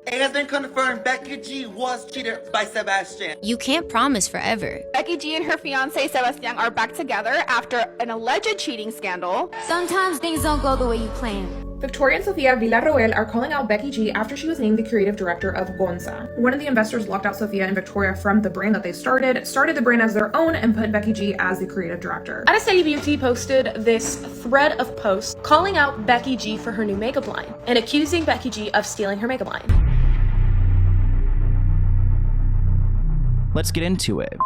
It has been confirmed Becky G was cheated by Sebastian. You can't promise forever. Becky G and her fiancé Sebastian are back together after an alleged cheating scandal. Sometimes things don't go the way you plan. Victoria and Sofia Villarroel are calling out Becky G after she was named the creative director of Gonza. One of the investors locked out Sofia and Victoria from the brand that they started the brand as their own, and put Becky G as the creative director. Anastasia Beauty posted this thread of posts calling out Becky G for her new makeup line and accusing Becky G of stealing her makeup line. Let's get into it.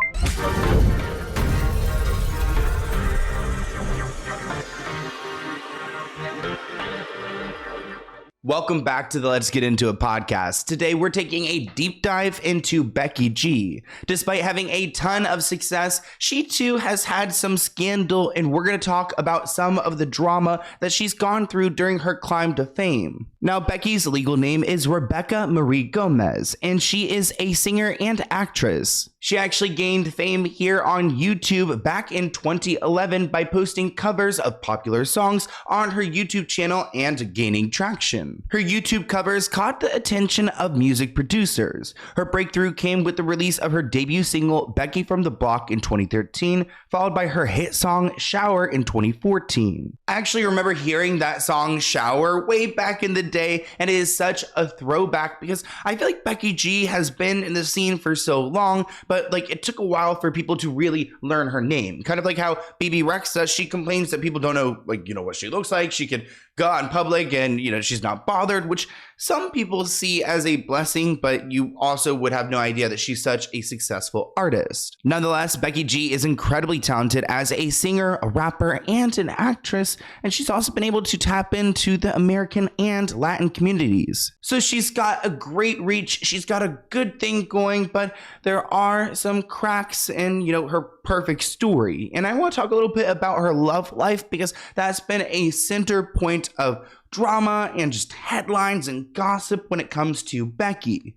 Welcome back to the Let's Get Into It podcast. Today, we're taking a deep dive into Becky G. Despite having a ton of success, she too has had some scandal, and we're going to talk about some of the drama that she's gone through during her climb to fame. Now, Becky's legal name is Rebecca Marie Gomez, and she is a singer and actress. She actually gained fame here on YouTube back in 2011 by posting covers of popular songs on her YouTube channel and gaining traction. Her YouTube covers caught the attention of music producers. Her breakthrough came with the release of her debut single, Becky from the Block, in 2013, followed by her hit song, Shower, in 2014. I actually remember hearing that song, Shower, way back in the day, and it is such a throwback because I feel like Becky G has been in the scene for so long, but like it took a while for people to really learn her name. Kind of like how BB Rexa, she complains that people don't know, like, you know, what she looks like. She could go out in public and, you know, she's not bothered, which some people see as a blessing, but you also would have no idea that she's such a successful artist. Nonetheless, Becky G is incredibly talented as a singer, a rapper, and an actress, and she's also been able to tap into the American and Latin communities. So she's got a great reach, she's got a good thing going, but there are some cracks in, you know, her perfect story. And I want to talk a little bit about her love life because that's been a center point of drama and just headlines and gossip when it comes to Becky.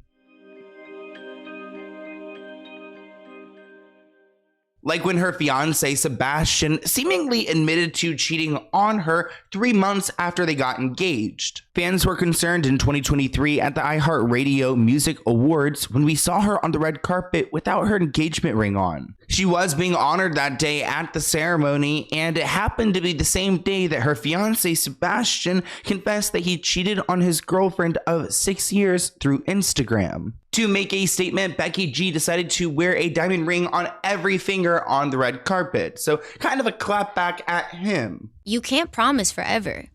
Like when her fiancé Sebastian seemingly admitted to cheating on her 3 months after they got engaged. Fans were concerned in 2023 at the iHeartRadio Music Awards when we saw her on the red carpet without her engagement ring on. She was being honored that day at the ceremony, and it happened to be the same day that her fiancé Sebastian confessed that he cheated on his girlfriend of 6 years through Instagram. To make a statement, Becky G decided to wear a diamond ring on every finger on the red carpet. So kind of a clap back at him. You can't promise forever.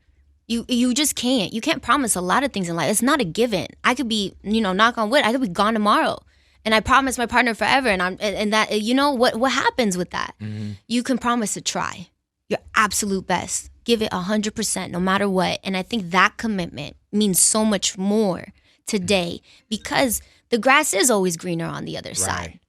You just can't. You can't promise a lot of things in life. It's not a given. I could be, you know, knock on wood, I could be gone tomorrow. And I promise my partner forever. And that, you know, what happens with that? Mm-hmm. You can promise to try your absolute best. Give it 100% no matter what. And I think that commitment means so much more today because the grass is always greener on the other side.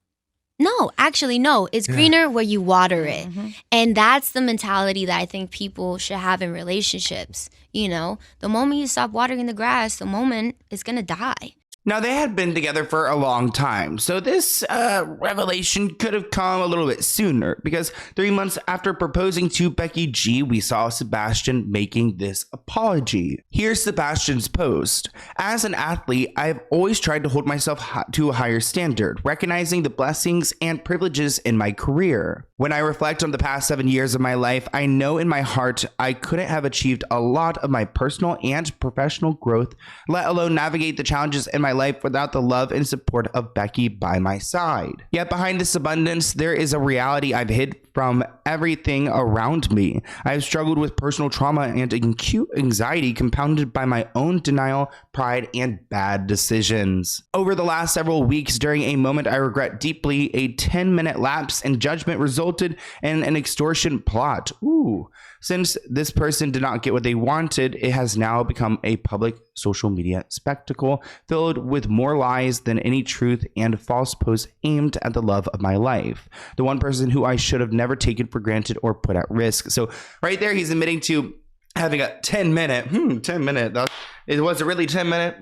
No, actually, no. It's greener where you water it. Mm-hmm. And that's the mentality that I think people should have in relationships. You know, the moment you stop watering the grass, the moment it's going to die. Now, they had been together for a long time, so this revelation could have come a little bit sooner, because 3 months after proposing to Becky G, we saw Sebastian making this apology. Here's Sebastian's post. As an athlete, I've always tried to hold myself to a higher standard, recognizing the blessings and privileges in my career. When I reflect on the past 7 years of my life, I know in my heart I couldn't have achieved a lot of my personal and professional growth, let alone navigate the challenges in my life without the love and support of Becky by my side. Yet behind this abundance, there is a reality I've hid from everything around me. I've struggled with personal trauma and acute anxiety compounded by my own denial, pride, and bad decisions. Over the last several weeks, during a moment I regret deeply, a 10-minute lapse in judgment resulted in an extortion plot. Since this person did not get what they wanted, it has now become a public social media spectacle filled with more lies than any truth and false posts aimed at the love of my life. The one person who I should have never taken for granted or put at risk. So right there, he's admitting to having a 10-minute, was it really 10-minute?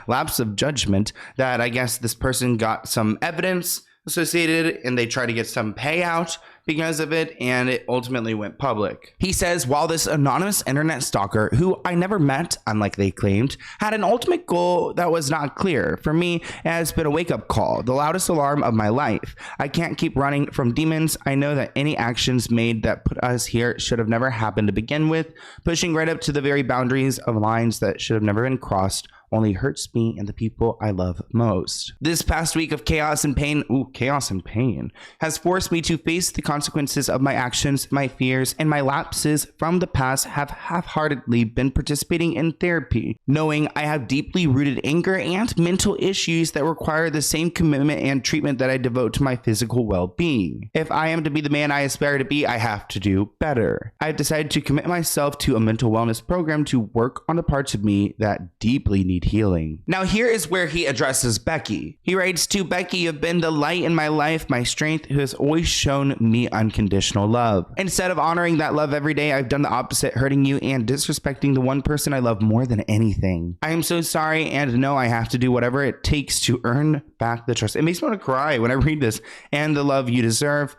Lapse of judgment that I guess this person got some evidence, associated, and they tried to get some payout because of it, and it ultimately went public. He says, while this anonymous internet stalker, who I never met, unlike they claimed, had an ultimate goal that was not clear, for me, it has been a wake-up call, the loudest alarm of my life. I can't keep running from demons. I know that any actions made that put us here should have never happened to begin with, pushing right up to the very boundaries of lines that should have never been crossed only hurts me and the people I love most. This past week of chaos and pain, has forced me to face the consequences of my actions, my fears, and my lapses from the past. Have half-heartedly been participating in therapy, knowing I have deeply rooted anger and mental issues that require the same commitment and treatment that I devote to my physical well-being. If I am to be the man I aspire to be, I have to do better. I've decided to commit myself to a mental wellness program to work on the parts of me that deeply need healing. Now here is where he addresses Becky. He writes, to Becky, you've been the light in my life, my strength, who has always shown me unconditional love. Instead of honoring that love every day, I've done the opposite, hurting you and disrespecting the one person I love more than anything. I am so sorry and know I have to do whatever it takes to earn back the trust. It makes me want to cry when I read this. And the love you deserve.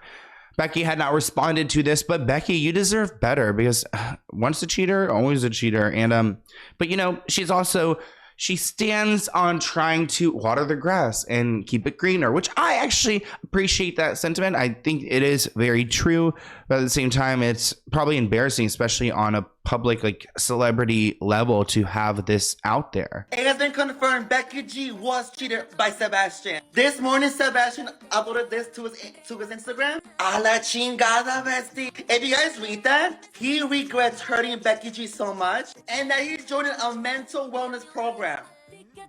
Becky had not responded to this, but Becky, you deserve better, because once a cheater, always a cheater. And but you know, she stands on trying to water the grass and keep it greener, which I actually appreciate that sentiment. I think it is very true, but at the same time, it's probably embarrassing, especially on a public, like, celebrity level, to have this out there. It has been confirmed Becky G was cheated by Sebastian. This morning, Sebastian uploaded this to his Instagram. A la chingada, bestie. If you guys read that, he regrets hurting Becky G so much, and that he's joining a mental wellness program.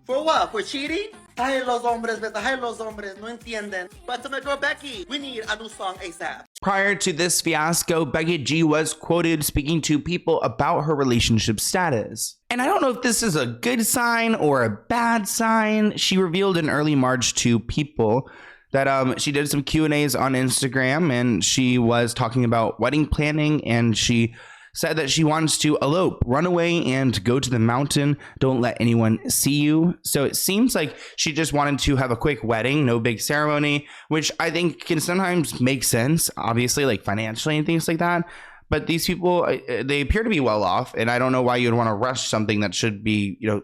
For what? For cheating? Ay, los hombres, besta. Ay, los hombres, no entienden. But to my girl Becky, we need a new song ASAP. Prior to this fiasco, Becky G was quoted speaking to people about her relationship status. And I don't know if this is a good sign or a bad sign. She revealed in early March to people that she did some Q&As on Instagram, and she was talking about wedding planning, and she said that she wants to elope, run away, and go to the mountain. Don't let anyone see you. So it seems like she just wanted to have a quick wedding, no big ceremony, which I think can sometimes make sense, obviously, like financially and things like that. But these people, they appear to be well off, and I don't know why you'd want to rush something that should be, you know,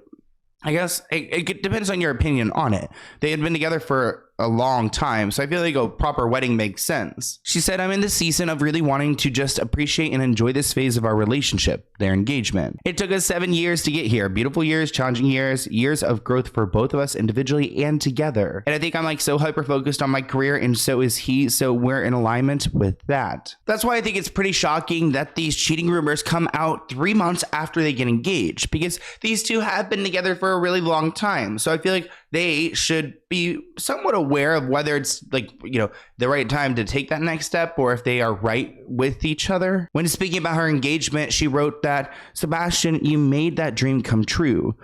I guess it depends on your opinion on it. They had been together for a long time, so I feel like a proper wedding makes sense. She said, I'm in the season of really wanting to just appreciate and enjoy this phase of our relationship, their engagement. It took us 7 years to get here. Beautiful years, challenging years, years of growth for both of us individually and together. And I think I'm like so hyper focused on my career, and so is he, so we're in alignment with that. That's why I think it's pretty shocking that these cheating rumors come out 3 months after they get engaged, because these two have been together for a really long time. So I feel like they should be somewhat aware of whether it's, like, you know, the right time to take that next step, or if they are right with each other. When speaking about her engagement, she wrote that, Sebastian, you made that dream come true.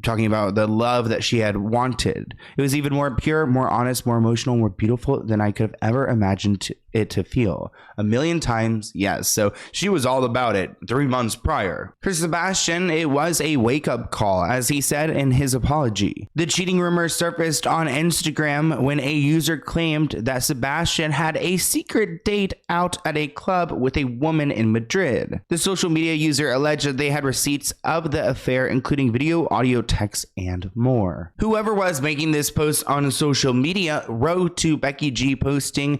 Talking about the love that she had wanted. It was even more pure, more honest, more emotional, more beautiful than I could have ever imagined it to feel. 1,000,000 times, yes. So she was all about it 3 months prior. For Sebastian, it was a wake-up call, as he said in his apology. The cheating rumor surfaced on Instagram when a user claimed that Sebastian had a secret date out at a club with a woman in Madrid. The social media user alleged that they had receipts of the affair, including video, audio, text, and more. Whoever was making this post on social media wrote to Becky G posting,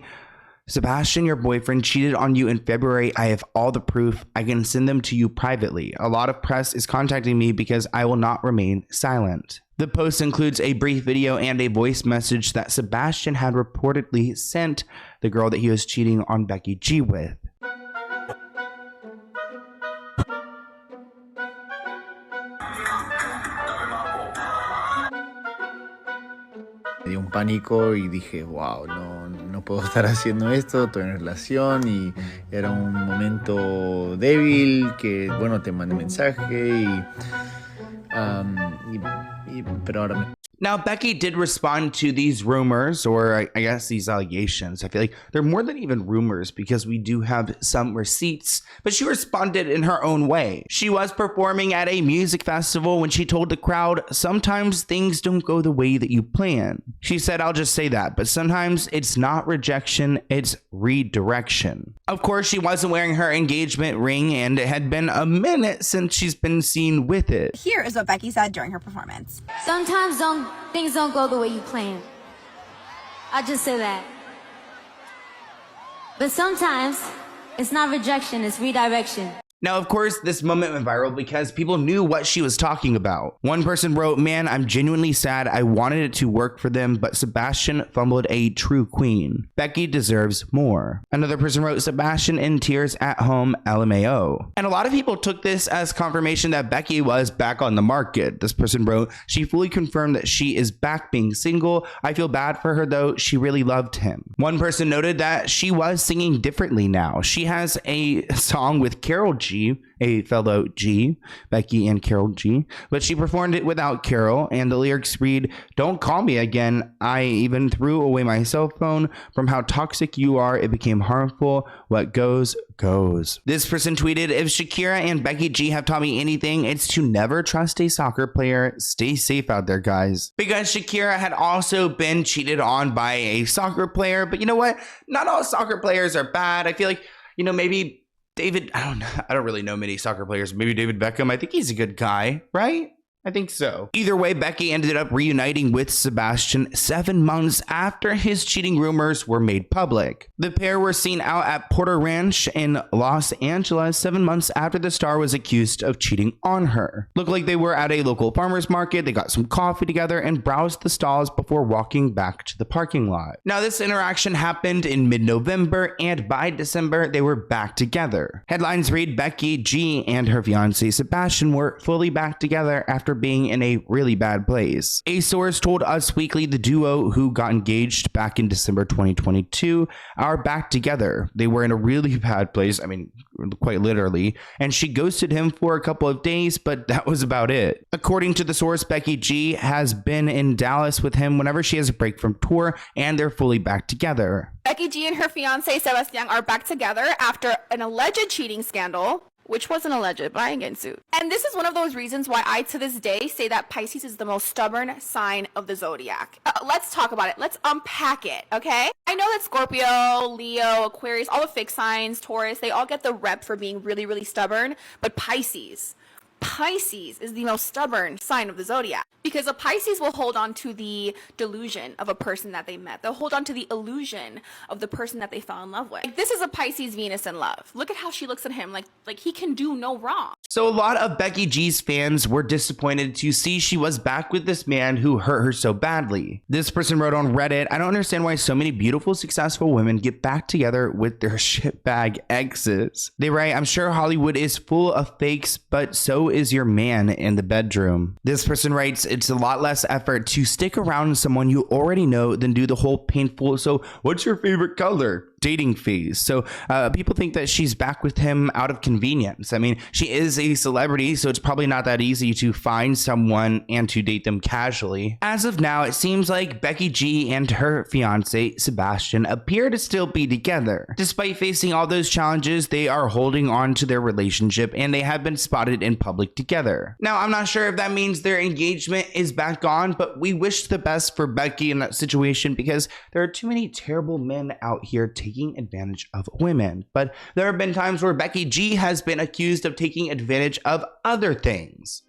Sebastian, your boyfriend cheated on you in February. I have all the proof. I can send them to you privately. A lot of press is contacting me because I will not remain silent. The post includes a brief video and a voice message that Sebastian had reportedly sent the girl that he was cheating on Becky G with. Me dio un pánico y dije, wow, no puedo estar haciendo esto, estoy en relación y era un momento débil que, bueno, te mandé mensaje pero ahora Now, Becky did respond to these rumors, or I guess these allegations. I feel like they're more than even rumors because we do have some receipts, but she responded in her own way. She was performing at a music festival when she told the crowd, sometimes things don't go the way that you plan. She said, I'll just say that, but sometimes it's not rejection, it's redirection. Of course, she wasn't wearing her engagement ring, and it had been a minute since she's been seen with it. Here is what Becky said during her performance. Sometimes things don't go the way you plan. I just say that. But sometimes it's not rejection, it's redirection. Now, of course, this moment went viral because people knew what she was talking about. One person wrote, man, I'm genuinely sad. I wanted it to work for them, but Sebastian fumbled a true queen. Becky deserves more. Another person wrote, Sebastian in tears at home, LMAO. And a lot of people took this as confirmation that Becky was back on the market. This person wrote, she fully confirmed that she is back being single. I feel bad for her though. She really loved him. One person noted that she was singing differently now. She has a song with Carol G, a fellow G, Becky and Carol G, but she performed it without Carol, and the lyrics read, don't call me again. I even threw away my cell phone. From how toxic you are, it became harmful. What goes, goes. This person tweeted, if Shakira and Becky G have taught me anything, it's to never trust a soccer player. Stay safe out there, guys. Because Shakira had also been cheated on by a soccer player, but you know what? Not all soccer players are bad. I feel like, maybe David, I don't really know many soccer players. Maybe David Beckham. I think he's a good guy, right? I think so. Either way, Becky ended up reuniting with Sebastian 7 months after his cheating rumors were made public. The pair were seen out at Porter Ranch in Los Angeles 7 months after the star was accused of cheating on her. Looked like they were at a local farmer's market. They got some coffee together and browsed the stalls before walking back to the parking lot. Now, this interaction happened in mid-November, and by December, they were back together. Headlines read, Becky G and her fiancé Sebastian were fully back together after being in a really bad place. A source told Us Weekly the duo, who got engaged back in December 2022, are back together. They were in a really bad place, I mean, quite literally, and she ghosted him for a couple of days, but that was about it. According to the source, Becky G has been in Dallas with him whenever she has a break from tour, and they're fully back together. Becky G and her fiance Sebastian are back together after an alleged cheating scandal, which wasn't alleged, but I ain't getting sued. And this is one of those reasons why I, to this day, say that Pisces is the most stubborn sign of the zodiac. Let's talk about it. Let's unpack it, okay? I know that Scorpio, Leo, Aquarius, all the fixed signs, Taurus, they all get the rep for being really, really stubborn, but Pisces is the most stubborn sign of the zodiac, because a Pisces will hold on to the delusion of a person that they met. They'll hold on to the illusion of the person that they fell in love with. Like, this is a Pisces Venus in love. Look at how she looks at him like he can do no wrong. So a lot of Becky G's fans were disappointed to see she was back with this man who hurt her so badly. This person wrote on Reddit, I don't understand why so many beautiful, successful women get back together with their shitbag exes. They write, I'm sure Hollywood is full of fakes, but so is your man in the bedroom. This person writes, it's a lot less effort to stick around someone you already know than do the whole painful, so what's your favorite color? Dating phase. So people think that she's back with him out of convenience. I mean, she is a celebrity, so it's probably not that easy to find someone and to date them casually. As of now, it seems like Becky G and her fiance Sebastian appear to still be together. Despite facing all those challenges, they are holding on to their relationship, and they have been spotted in public together. Now, I'm not sure if that means their engagement is back on, but we wish the best for Becky in that situation, because there are too many terrible men out here taking advantage of women. But there have been times where Becky G has been accused of taking advantage of other things.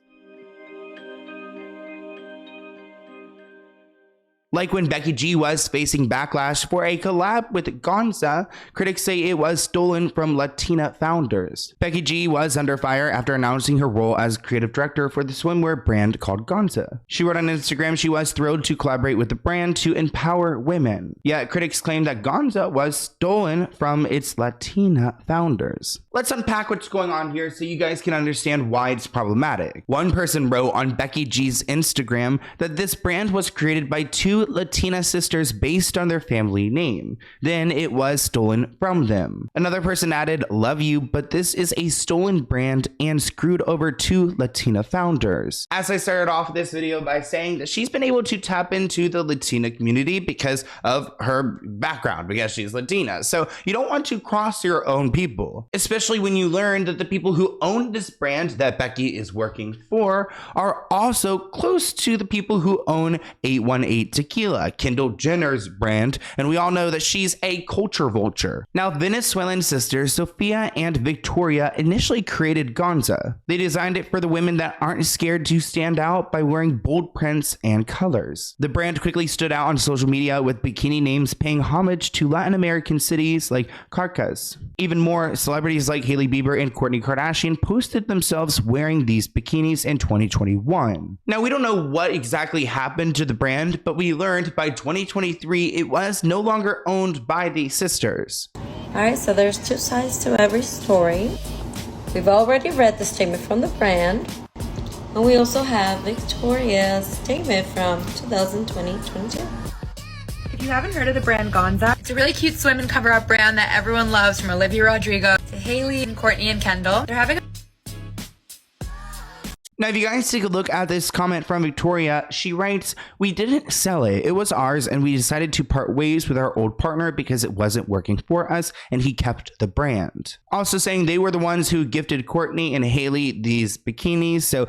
Like when Becky G was facing backlash for a collab with Gonza, critics say it was stolen from Latina founders. Becky G was under fire after announcing her role as creative director for the swimwear brand called Gonza. She wrote on Instagram she was thrilled to collaborate with the brand to empower women. Yet critics claim that Gonza was stolen from its Latina founders. Let's unpack what's going on here so you guys can understand why it's problematic. One person wrote on Becky G's Instagram that this brand was created by two two Latina sisters based on their family name. Then it was stolen from them. Another person added, "Love you, but this is a stolen brand and screwed over two Latina founders." As I started off this video by saying that she's been able to tap into the Latina community because of her background, because she's Latina. So you don't want to cross your own people, especially when you learn that the people who own this brand that Becky is working for are also close to the people who own 818 Tequila, Kendall Jenner's brand, and we all know that she's a culture vulture. Now, Venezuelan sisters Sofia and Victoria initially created Gonza. They designed it for the women that aren't scared to stand out by wearing bold prints and colors. The brand quickly stood out on social media with bikini names paying homage to Latin American cities like Caracas. Even more, celebrities like Hailey Bieber and Kourtney Kardashian posted themselves wearing these bikinis in 2021. Now, we don't know what exactly happened to the brand, but we learned by 2023 it was no longer owned by the sisters. Alright, so there's two sides to every story. We've already read the statement from the brand, and we also have Victoria's statement from 2022. If you haven't heard of the brand Gonza, it's a really cute swim and cover-up brand that everyone loves, from Olivia Rodrigo to Hailey and Kourtney and Kendall. They're having Now, if you guys take a look at this comment from Victoria, she writes, "We didn't sell it. It was ours, and we decided to part ways with our old partner because it wasn't working for us, and he kept the brand." Also saying they were the ones who gifted Kourtney and Hailey these bikinis, so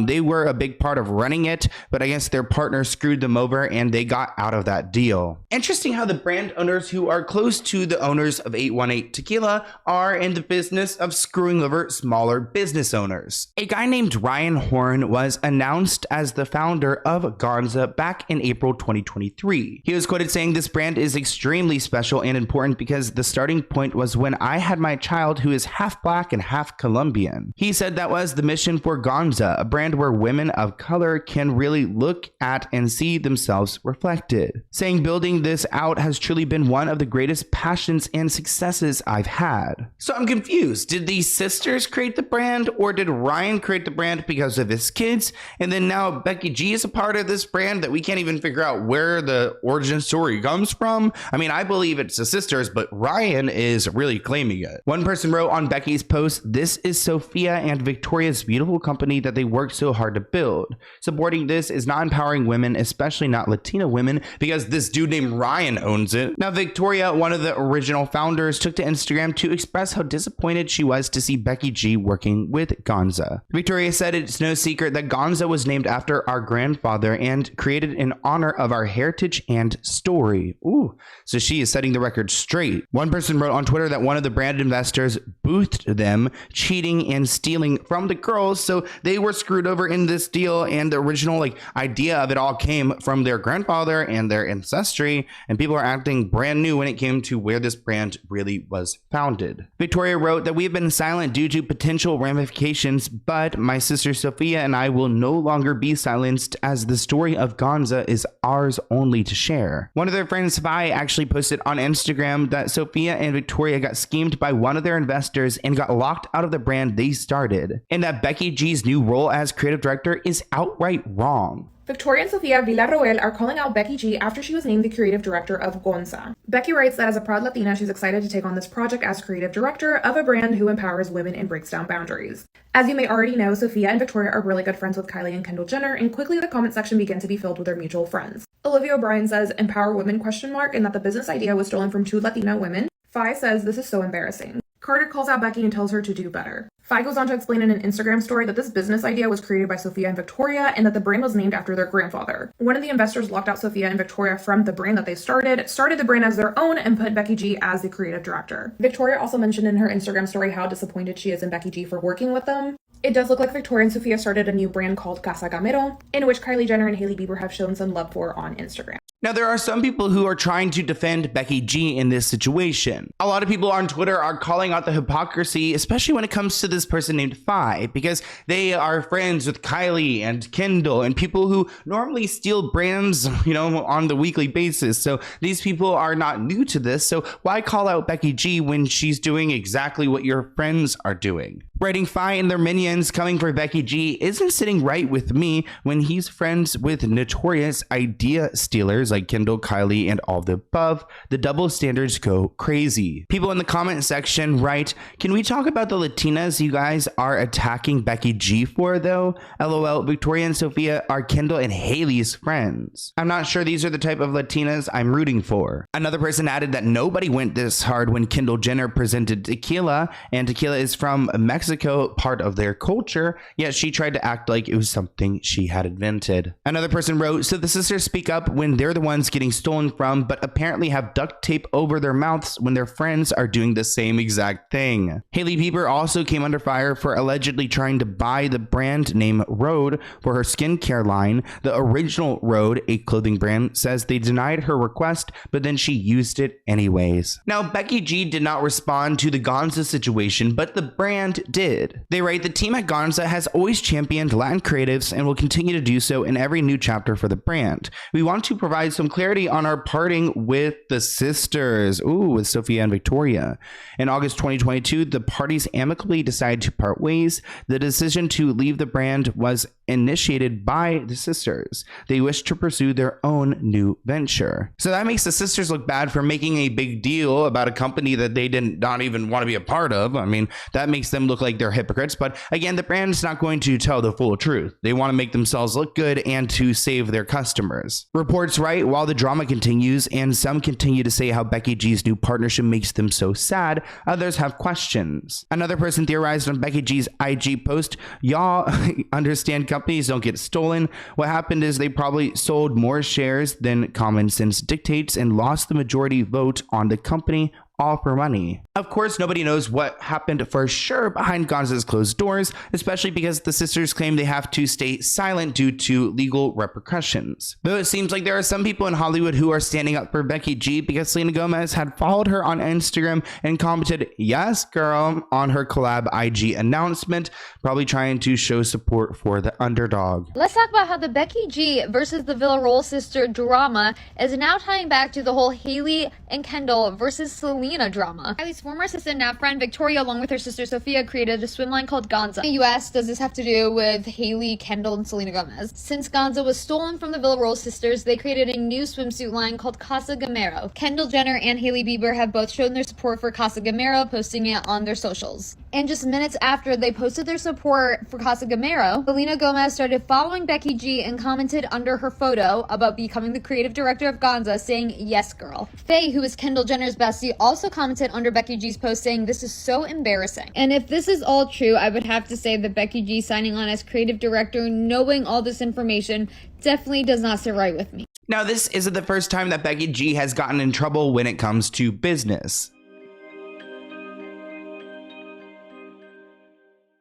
they were a big part of running it, but I guess their partner screwed them over, and they got out of that deal. Interesting how the brand owners who are close to the owners of 818 Tequila are in the business of screwing over smaller business owners. A guy named Ryan Horn was announced as the founder of Gonza back in April 2023. He was quoted saying, "This brand is extremely special and important because the starting point was when I had my child who is half black and half Colombian." He said that was the mission for Gonza, a brand where women of color can really look at and see themselves reflected. Saying building this out has truly been one of the greatest passions and successes I've had. So I'm confused. Did these sisters create the brand, or did Ryan create the brand because of his kids? And then now Becky G is a part of this brand that we can't even figure out where the origin story comes from. I mean, I believe it's the sisters, but Ryan is really claiming it. One person wrote on Becky's post, "This is Sofia and Victoria's beautiful company that they worked so hard to build. Supporting this is not empowering women, especially not Latina women, because this dude named Ryan owns it." Now, Victoria, one of the original founders, took to Instagram to express how disappointed she was to see Becky G working with Gonza. Victoria said, "It's no secret that Gonza was named after our grandfather and created in honor of our heritage and story." Ooh, so she is setting the record straight. One person wrote on Twitter that one of the brand investors boothed them, cheating and stealing from the girls, so they were screwed over in this deal, and the original idea of it all came from their grandfather and their ancestry, and people are acting brand new when it came to where this brand really was founded. Victoria wrote that, "We have been silent due to potential ramifications, but my sister Sofia and I will no longer be silenced, as the story of Gonza is ours only to share." One of their friends, Vi, actually posted on Instagram that Sofia and Victoria got schemed by one of their investors and got locked out of the brand they started, and that Becky G's new role as creative director is outright wrong. Victoria and Sofia Villarroel are calling out Becky G after she was named the creative director of Gonza. Becky writes that as a proud Latina, she's excited to take on this project as creative director of a brand who empowers women and breaks down boundaries. As you may already know, Sofia and Victoria are really good friends with Kylie and Kendall Jenner, and quickly the comment section began to be filled with their mutual friends. Olivia O'Brien says, "Empower women?" and that the business idea was stolen from two Latina women. Fi says, "This is so embarrassing." Carter calls out Becky and tells her to do better. Fi goes on to explain in an Instagram story that this business idea was created by Sofia and Victoria, and that the brand was named after their grandfather. One of the investors locked out Sofia and Victoria from the brand that they started the brand as their own, and put Becky G as the creative director. Victoria also mentioned in her Instagram story how disappointed she is in Becky G for working with them. It does look like Victoria and Sofia started a new brand called Casa Gamero, in which Kylie Jenner and Hailey Bieber have shown some love for on Instagram. Now, there are some people who are trying to defend Becky G in this situation. A lot of people on Twitter are calling out the hypocrisy, especially when it comes to this person named Fi, because they are friends with Kylie and Kendall and people who normally steal brands, on the weekly basis. So these people are not new to this. So why call out Becky G when she's doing exactly what your friends are doing? Writing Fi and their minions coming for Becky G isn't sitting right with me when he's friends with notorious idea stealers like Kendall, Kylie, and all the above. The double standards go crazy. People in the comment section write, can we talk about the Latinas you guys are attacking Becky G for though? LOL, Victoria and Sophia are Kendall and Haley's friends. I'm not sure these are the type of Latinas I'm rooting for. Another person added that nobody went this hard when Kendall Jenner presented tequila, and tequila is from Mexico, part of their culture, yet she tried to act like it was something she had invented. Another person wrote, so the sisters speak up when they're the ones getting stolen from, but apparently have duct tape over their mouths when their friends are doing the same exact thing. Hailey Bieber also came under fire for allegedly trying to buy the brand name Rhode for her skincare line. The original Rhode, a clothing brand, says they denied her request, but then she used it anyways. Now, Becky G did not respond to the Gonza situation, but the brand did. They write, the team at Gonza has always championed Latin creatives and will continue to do so in every new chapter for the brand. We want to provide some clarity on our parting with the sisters. Ooh, with Sophia and Victoria. In August 2022, the parties amicably decided to part ways. The decision to leave the brand was initiated by the sisters. They wish to pursue their own new venture. So that makes the sisters look bad for making a big deal about a company that they did not even want to be a part of. I mean, that makes them look like they're hypocrites. But again, the brand is not going to tell the full truth. They want to make themselves look good and to save their customers. Reports write, while the drama continues and some continue to say how Becky G's new partnership makes them so sad, others have questions. Another person theorized on Becky G's IG post, y'all understand companies don't get stolen. What happened is they probably sold more shares than common sense dictates and lost the majority vote on the company, all for money. Of course, nobody knows what happened for sure behind Gonza's closed doors, especially because the sisters claim they have to stay silent due to legal repercussions. Though it seems like there are some people in Hollywood who are standing up for Becky G because Selena Gomez had followed her on Instagram and commented, yes, girl, on her collab IG announcement, probably trying to show support for the underdog. Let's talk about how the Becky G versus the Villarreal sister drama is now tying back to the whole Hailey and Kendall versus Selena drama. Kylie's former assistant, now friend Victoria, along with her sister Sophia, created a swim line called Gonza. In the US, does this have to do with Hailey, Kendall, and Selena Gomez? Since Gonza was stolen from the Villarreal sisters, they created a new swimsuit line called Casa Gamero. Kendall Jenner and Hailey Bieber have both shown their support for Casa Gamero, posting it on their socials. And just minutes after they posted their support for Casa Gamero, Selena Gomez started following Becky G and commented under her photo about becoming the creative director of Gonza, saying, yes, girl. Faye, who is Kendall Jenner's bestie, also commented under Becky G's post saying, this is so embarrassing. And if this is all true, I would have to say that Becky G signing on as creative director, knowing all this information, definitely does not sit right with me. Now, this isn't the first time that Becky G has gotten in trouble when it comes to business.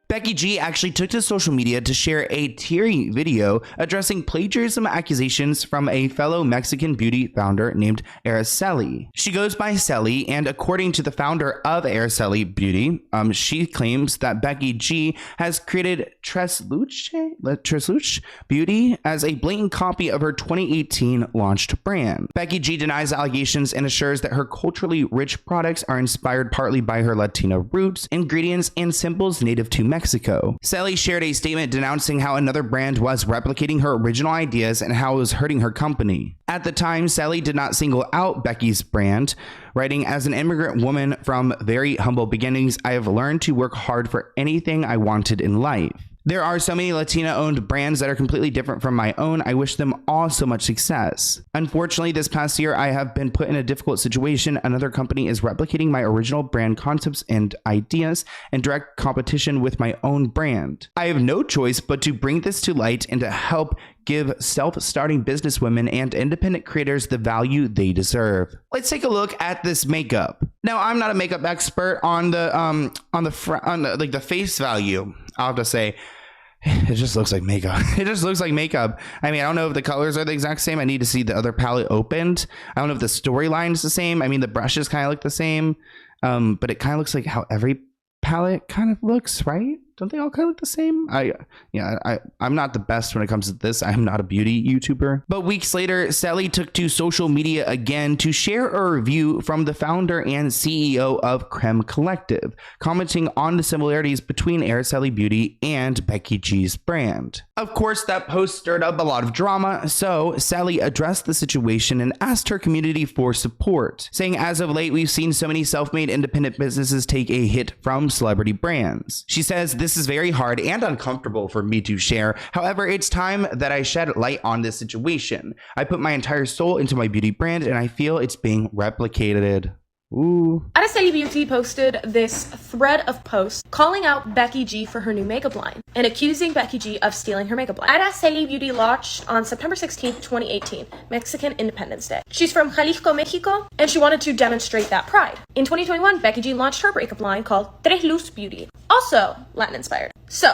Becky G actually took to social media to share a teary video addressing plagiarism accusations from a fellow Mexican beauty founder named Araceli. She goes by Celi, and according to the founder of Araceli Beauty, she claims that Becky G has created Tres Luce Beauty as a blatant copy of her 2018 launched brand. Becky G denies allegations and assures that her culturally rich products are inspired partly by her Latino roots, ingredients, and symbols native to Mexico. Celi shared a statement denouncing how another brand was replicating her original ideas and how it was hurting her company. At the time, Celi did not single out Becky's brand, writing, as an immigrant woman from very humble beginnings, I have learned to work hard for anything I wanted in life. There are so many Latina-owned brands that are completely different from my own. I wish them all so much success. Unfortunately, this past year, I have been put in a difficult situation. Another company is replicating my original brand concepts and ideas in direct competition with my own brand. I have no choice but to bring this to light and to help give self-starting businesswomen and independent creators the value they deserve. Let's take a look at this makeup. Now, I'm not a makeup expert on the face value. I'll have to say, it just looks like makeup. It just looks like makeup. I mean, I don't know if the colors are the exact same. I need to see the other palette opened. I don't know if the storyline is the same. I mean, the brushes kind of look the same, but it kind of looks like how every palette kind of looks, right? don't they all kind of look the same? I'm not the best when it comes to this. I'm not a beauty YouTuber. But weeks later, Sally took to social media again to share a review from the founder and CEO of Creme Collective, commenting on the similarities between Araceli Beauty and Becky G's brand. Of course, that post stirred up a lot of drama, so Sally addressed the situation and asked her community for support, saying as of late, we've seen so many self-made independent businesses take a hit from celebrity brands. She says, this is very hard and uncomfortable for me to share. However, it's time that I shed light on this situation. I put my entire soul into my beauty brand and I feel it's being replicated. Ooh. Araceli Beauty posted this thread of posts calling out Becky G for her new makeup line and accusing Becky G of stealing her makeup line. Araceli Beauty launched on September 16th, 2018, Mexican Independence Day. She's from Jalisco, Mexico, and she wanted to demonstrate that pride. In 2021, Becky G launched her makeup line called tumultuous Beauty, also Latin inspired. So,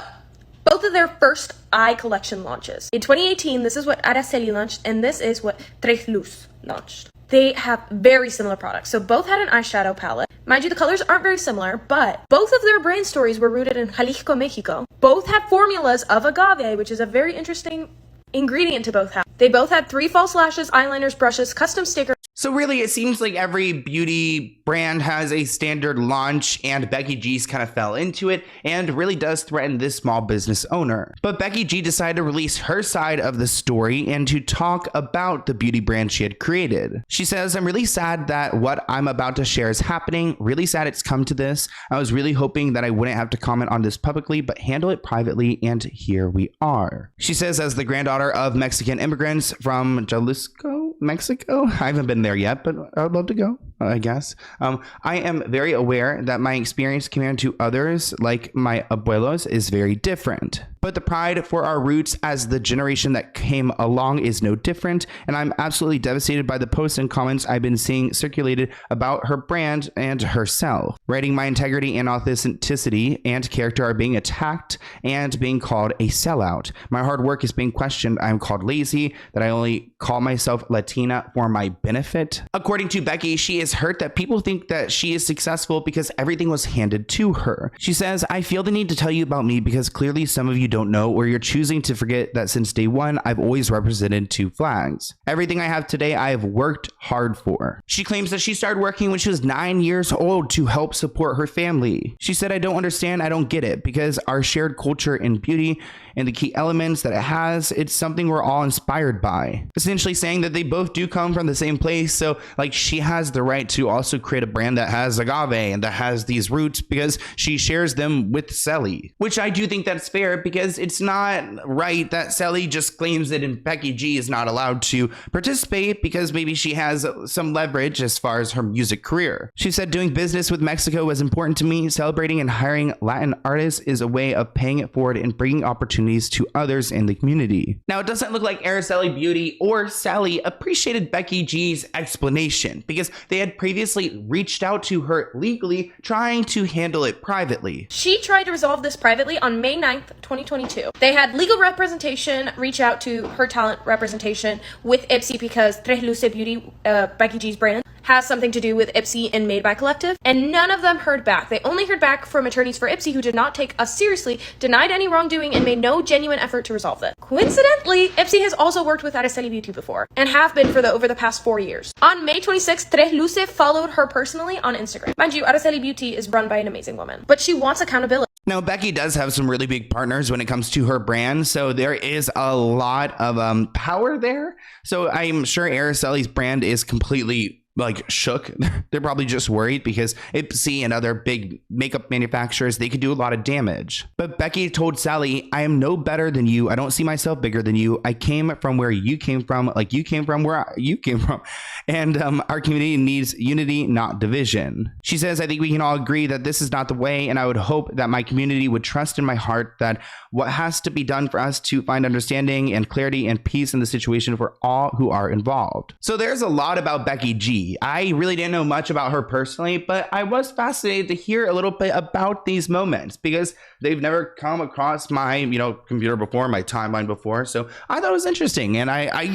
both of their first eye collection launches. In 2018, this is what Araceli launched, and this is what tumultuous launched. They have very similar products. So both had an eyeshadow palette. Mind you, the colors aren't very similar, but both of their brand stories were rooted in Jalisco, Mexico. Both have formulas of agave, which is a very interesting ingredient to both have. They both had 3 false lashes, eyeliners, brushes, custom stickers. So really, it seems like every beauty brand has a standard launch, and Becky G's kind of fell into it and really does threaten this small business owner. But Becky G decided to release her side of the story and to talk about the beauty brand she had created. She says, I'm really sad that what I'm about to share is happening. Really sad it's come to this. I was really hoping that I wouldn't have to comment on this publicly, but handle it privately, and here we are. She says, as the granddaughter of Mexican immigrants from Jalisco, Mexico, I haven't been there yet, but I would love to go, I guess. I am very aware that my experience compared to others, like my abuelos, is very different. But the pride for our roots as the generation that came along is no different, and I'm absolutely devastated by the posts and comments I've been seeing circulated about her brand and herself. Writing my integrity and authenticity and character are being attacked and being called a sellout. My hard work is being questioned. I'm called lazy, that I only call myself Latina for my benefit. According to Becky, she is hurt that people think that she is successful because everything was handed to her. She says, I feel the need to tell you about me because clearly some of you don't know, or you're choosing to forget that since day one, I've always represented 2 flags. Everything I have today, I have worked hard for. She claims that she started working when she was 9 years old to help support her family. She said, I don't understand, I don't get it, because our shared culture in beauty and the key elements that it has, it's something we're all inspired by. Essentially saying that they both do come from the same place, so like she has the right to also create a brand that has agave and that has these roots because she shares them with Sally, which I do think that's fair, because it's not right that Sally just claims it and Becky G is not allowed to participate because maybe she has some leverage as far as her music career. She said, doing business with Mexico was important to me. Celebrating and hiring Latin artists is a way of paying it forward and bringing opportunities to others in the community. Now, it doesn't look like Araceli Beauty or Sally appreciated Becky G's explanation because they had previously reached out to her legally, trying to handle it privately. She tried to resolve this privately on May 9th, 2022. They had legal representation reach out to her talent representation with Ipsy because tumultuous Beauty, Becky G's brand, has something to do with Ipsy and Made by Collective, and none of them heard back. They only heard back from attorneys for Ipsy who did not take us seriously, denied any wrongdoing, and made no genuine effort to resolve it. Coincidentally, Ipsy has also worked with Araceli Beauty before, and have been for over the past 4 years. On May 26th, tumultuous followed her personally on Instagram. Mind you, Araceli Beauty is run by an amazing woman, but she wants accountability. Now, Becky does have some really big partners when it comes to her brand, so there is a lot of power there. So I'm sure Araceli's brand is completely shook. They're probably just worried because Ipsy and other big makeup manufacturers, they could do a lot of damage. But Becky told Sally, I am no better than you. I don't see myself bigger than you. I came from where you came from, like you came from where you came from. And our community needs unity, not division. She says, I think we can all agree that this is not the way. And I would hope that my community would trust in my heart that what has to be done for us to find understanding and clarity and peace in the situation for all who are involved. So there's a lot about Becky G. I really didn't know much about her personally, but I was fascinated to hear a little bit about these moments because they've never come across my, computer before, my timeline before. So I thought it was interesting. And I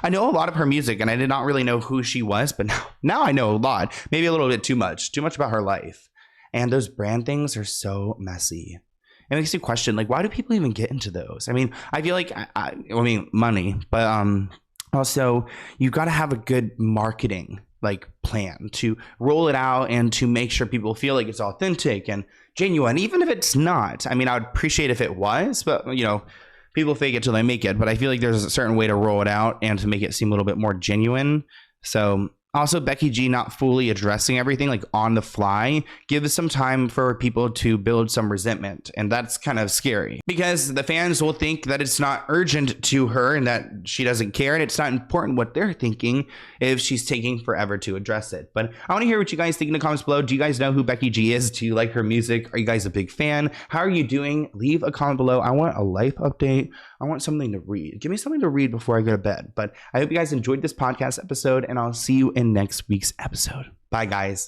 know a lot of her music and I did not really know who she was, but now I know a lot, maybe a little bit too much about her life. And those brand things are so messy. it makes you question, like, why do people even get into those? I mean, I feel like, I mean, money, but also you got to have a good marketing like plan to roll it out and to make sure people feel like it's authentic and genuine, even if it's not. I mean, I would appreciate if it was, but you know, people fake it till they make it. But I feel like there's a certain way to roll it out and to make it seem a little bit more genuine. So also, Becky G not fully addressing everything like on the fly gives some time for people to build some resentment. And that's kind of scary because the fans will think that it's not urgent to her and that she doesn't care. And it's not important what they're thinking if she's taking forever to address it. But I want to hear what you guys think in the comments below. Do you guys know who Becky G is? Do you like her music? Are you guys a big fan? How are you doing? Leave a comment below. I want a life update. I want something to read. Give me something to read before I go to bed. But I hope you guys enjoyed this podcast episode, and I'll see you in next week's episode. Bye, guys.